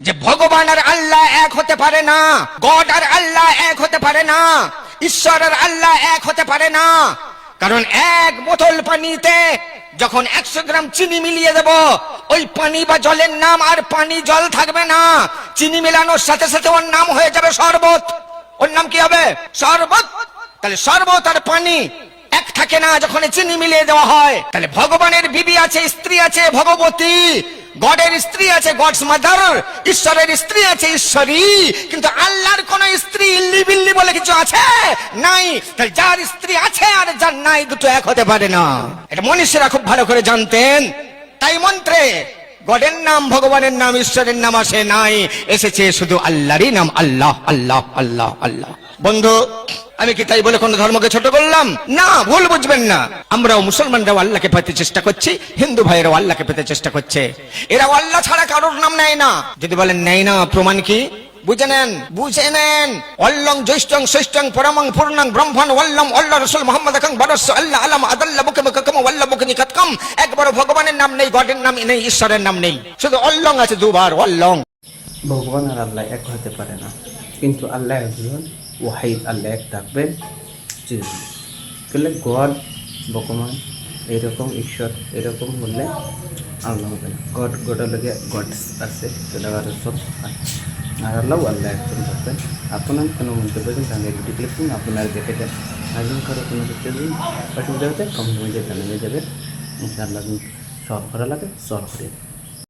যে ভগবান আর আল্লাহ এক হতে পারে না, গড আর আল্লাহ এক হতে পারে না, ঈশ্বর আর আল্লাহ এক হতে পারে না। কারণ এক বোতল পানিতে যখন 100 গ্রাম চিনি মিলিয়ে দেব, ওই পানি বা জলের নাম আর পানি জল থাকবে না। চিনি মেলানোর সাথে সাথে ওর নাম হয়ে যাবে শরবত। ওর নাম কি হবে? শরবত। তাহলে শরবত আর পানি এক থাকে না যখন চিনি মিলিয়ে দেওয়া হয়। তাহলে ভগবানের বিবি আছে, স্ত্রী আছে ভগবতী, গডের স্ত্রী আছে গডস মাদার, ঈশ্বরের স্ত্রী আছে ঈশ্বরী। কিন্তু আল্লাহর কোন স্ত্রী ইল্লি বিল্লি বলে কিছু আছে? নাই। তাহলে যার স্ত্রী আছে আর যার নাই, দুটো এক হতে পারে না। এটা মনীষীরা খুব ভালো করে জানতেন। তাই মন্ত্রে গডের নাম, ভগবানের নাম, ঈশ্বরের নাম আসে নাই, এসেছে শুধু আল্লাহরই নাম, আল্লাহ আল্লাহ আল্লাহ আল্লাহ। বন্ধু, আমি কি তাই বলে কোন ধর্মকে ছোট করলাম? না, ভুল বুঝবেন না। আমরাও মুসলমানরাও আল্লাহকে পেতে চেষ্টা করছি, হিন্দু ভাইয়েরাও আল্লাহকে পেতে চেষ্টা করছে। এরাও আল্লাহ ছাড়া কারোর নাম নেয় না। যদি বলেন নেয় না, প্রমাণ কি? বুঝে নেন, বুঝে নেন। অল্লং জ্যৈষ্ঠং শ্রেষ্ঠং পরমং পূর্ণং ব্রহ্মণ ওয়াল্লম আল্লাহ রাসূল মুহাম্মদ আকাং বরস আল্লাহ আলাম আদাল্লা বুকে মুকাকাম ওয়াল্লা বুকে নিকাতকাম। একবার ভগবানের নাম নেই, গডের নাম নেই, ঈশ্বরের নাম নেই, শুধু অল্লং আছে দুবার, অল্লং। ভগবান আর আল্লাহ এক হতে পারে না, কিন্তু আল্লাহ একজন ওয়াহিদ, আল্লাহ এক থাকবেন চিরদিন। গড, ভগবান এইরকম ঈশ্বর এরকম বললে আল্লাহ হবে না। গডের লগে গড আছে, সেটা সব আর আল্লাহ একজন থাকবেন। আপনার কোনো মন্তব্য কিন্তু আমি ভিডিও ক্লিপ করুন, আপনারা দেখে দেন। একজন কারো কোনো ক্ষেত্রে যদি অসুবিধা হতে কমেন্ট জানিয়ে যাবে, ইনশাআল্লাহ সলভ করা লাগে সলভ করে।